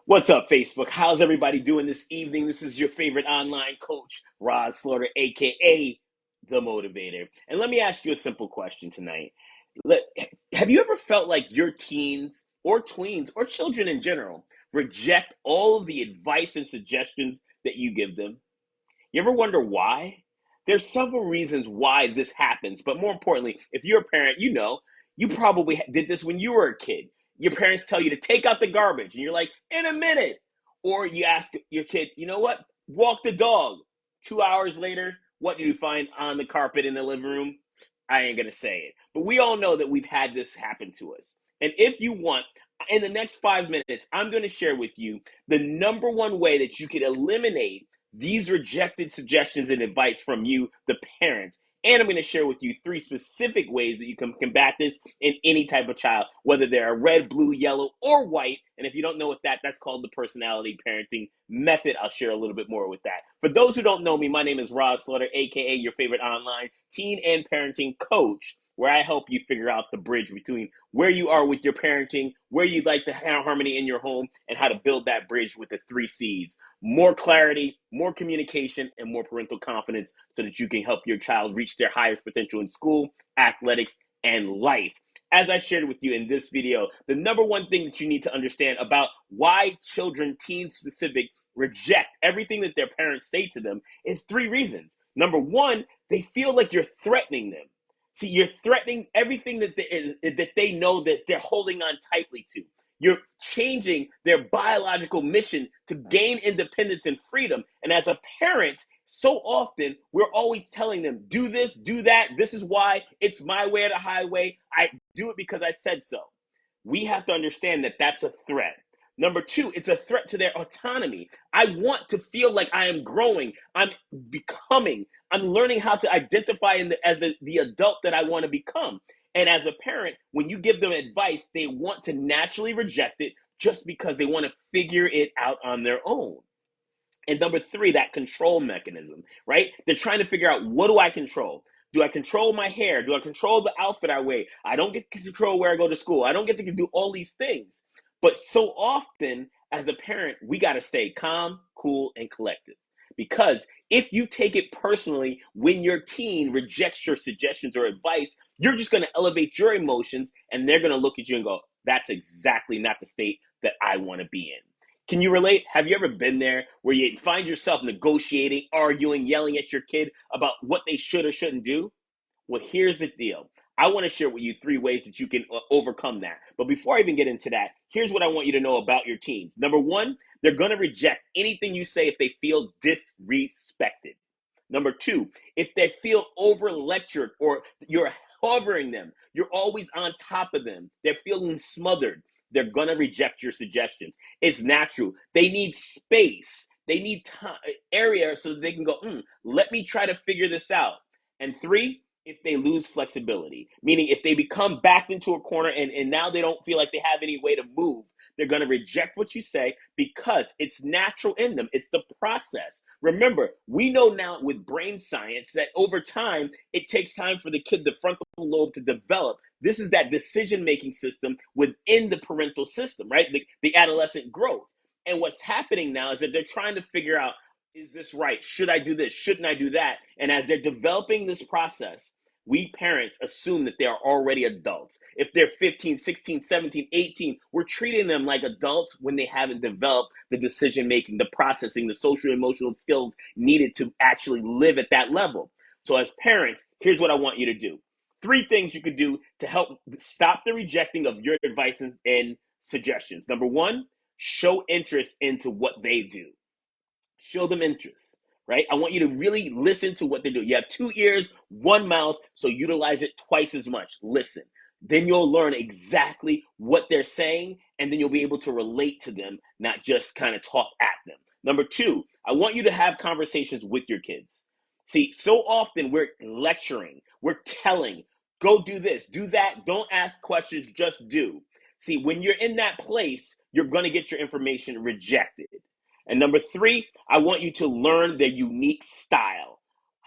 What's up, Facebook? How's everybody doing this evening? This is your favorite online coach, Rahz Slaughter, aka the Motivator. And let me ask you a simple question tonight. Let, have you ever felt like your teens or tweens or children in general reject all of the advice and suggestions that you give them? You ever wonder why? There's several reasons why this happens, but more importantly, if you're a parent, you probably did this when you were a kid. Your parents tell you to take out the garbage, and you're like, in a minute. Or you ask your kid, you know what? Walk the dog. 2 hours later, what do you find on the carpet in the living room? I ain't gonna say it. But we all know that we've had this happen to us. And if you want, in the next 5 minutes, I'm gonna share with you the number one way that you could eliminate these rejected suggestions and advice from you, the parents. And I'm going to share with you 3 specific ways that you can combat this in any type of child, whether they're red, blue, yellow, or white. And if you don't know what that's called the personality parenting method. I'll share a little bit more with that. For those who don't know me, my name is Rahz Slaughter, aka your favorite online teen and parenting coach, where I help you figure out the bridge between where you are with your parenting, where you'd like to have harmony in your home, and how to build that bridge with the 3 C's. More clarity, more communication, and more parental confidence so that you can help your child reach their highest potential in school, athletics, and life. As I shared with you in this video, the number one thing that you need to understand about why children, teens specific, reject everything that their parents say to them is 3 reasons. Number one, they feel like you're threatening them. See, you're threatening everything that they know that they're holding on tightly to. You're changing their biological mission to gain independence and freedom. And as a parent, so often we're always telling them, do this, do that. This is why it's my way or the highway. I do it because I said so. We have to understand that that's a threat. Number two, it's a threat to their autonomy. I want to feel like I am growing. I'm becoming. I'm learning how to identify as the adult that I want to become. And as a parent, when you give them advice, they want to naturally reject it just because they want to figure it out on their own. And number three, that control mechanism, right? They're trying to figure out, what do I control? Do I control my hair? Do I control the outfit I wear? I don't get to control where I go to school. I don't get to do all these things. But so often, as a parent, we got to stay calm, cool, and collected. Because if you take it personally when your teen rejects your suggestions or advice, you're just going to elevate your emotions, and they're going to look at you and go, that's exactly not the state that I want to be in. Can you relate? Have you ever been there where you find yourself negotiating, arguing, yelling at your kid about what they should or shouldn't do? Well, here's the deal. I want to share with you 3 ways that you can overcome that. But before I even get into that, here's what I want you to know about your teens. Number one, they're going to reject anything you say if they feel disrespected. Number two, if they feel over lectured or you're hovering them, you're always on top of them, they're feeling smothered, they're going to reject your suggestions. It's natural. They need space. They need time, area so that they can go, let me try to figure this out. And three, if they lose flexibility, meaning if they become backed into a corner and now they don't feel like they have any way to move, they're going to reject what you say because it's natural in them. It's the process. Remember, we know now with brain science that over time, it takes time for the kid, the frontal lobe, to develop. This is that decision-making system within the parental system, right? The adolescent growth. And what's happening now is that they're trying to figure out, is this right? Should I do this? Shouldn't I do that? And as they're developing this process, we parents assume that they are already adults. If they're 15, 16, 17, 18, we're treating them like adults when they haven't developed the decision making, the processing, the social emotional skills needed to actually live at that level. So as parents, here's what I want you to do. 3 things you could do to help stop the rejecting of your advice and suggestions. Number one, show interest into what they do. Show them interest, right? I want you to really listen to what they do. You have 2 ears, 1 mouth, so utilize it twice as much. Listen. Then you'll learn exactly what they're saying, and then you'll be able to relate to them, not just kind of talk at them. Number two, I want you to have conversations with your kids. See, so often we're lecturing, we're telling, go do this, do that, don't ask questions, just do. See, when you're in that place, you're going to get your information rejected. And number three, I want you to learn their unique style.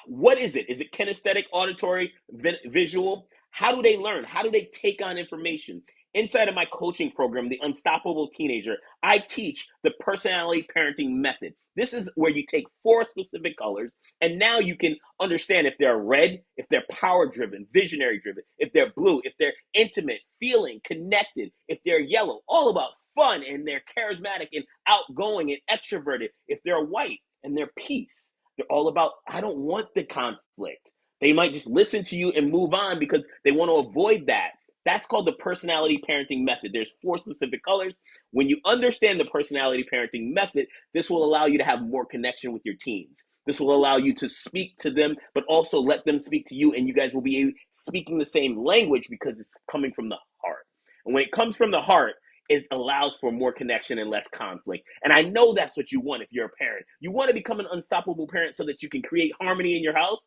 What is it? Is it kinesthetic, auditory, visual? How do they learn? How do they take on information? Inside of my coaching program, The Unstoppable Teenager, I teach the personality parenting method. This is where you take four specific colors, and now you can understand if they're red, if they're power driven, visionary driven, if they're blue, if they're intimate, feeling, connected, if they're yellow, all about fun and they're charismatic and outgoing and extroverted, if they're white and they're peace. They're all about, I don't want the conflict. They might just listen to you and move on because they want to avoid that. That's called the personality parenting method. There's four specific colors. When you understand the personality parenting method, this will allow you to have more connection with your teens. This will allow you to speak to them, but also let them speak to you, and you guys will be speaking the same language because it's coming from the heart. And when it comes from the heart, it allows for more connection and less conflict. And I know that's what you want if you're a parent. You want to become an unstoppable parent so that you can create harmony in your house.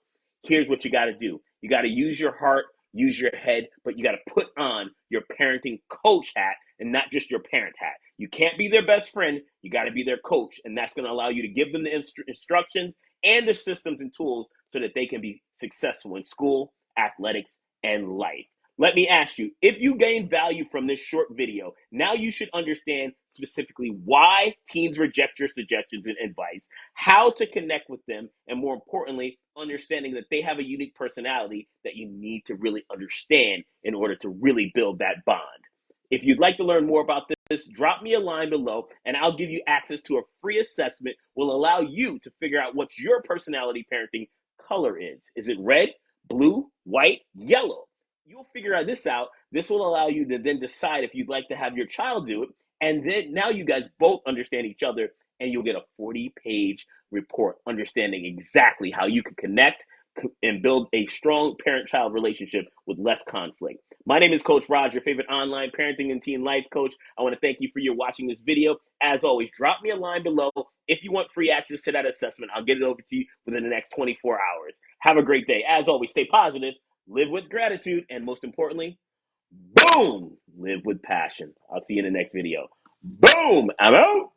Here's what you got to do. You got to use your heart, use your head, but you got to put on your parenting coach hat and not just your parent hat. You can't be their best friend. You got to be their coach. And that's going to allow you to give them the instructions and the systems and tools so that they can be successful in school, athletics, and life. Let me ask you, if you gain value from this short video, now you should understand specifically why teens reject your suggestions and advice, how to connect with them, and more importantly, understanding that they have a unique personality that you need to really understand in order to really build that bond. If you'd like to learn more about this, drop me a line below and I'll give you access to a free assessment will allow you to figure out what your personality parenting color is. Is it red, blue, white, yellow? You'll figure this out. This will allow you to then decide if you'd like to have your child do it. And then now you guys both understand each other and you'll get a 40-page report understanding exactly how you can connect and build a strong parent-child relationship with less conflict. My name is Coach Rahz, your favorite online parenting and teen life coach. I want to thank you for your watching this video. As always, drop me a line below. If you want free access to that assessment, I'll get it over to you within the next 24 hours. Have a great day. As always, stay positive, live with gratitude, and most importantly, boom, live with passion. I'll see you in the next video. Boom, I'm out.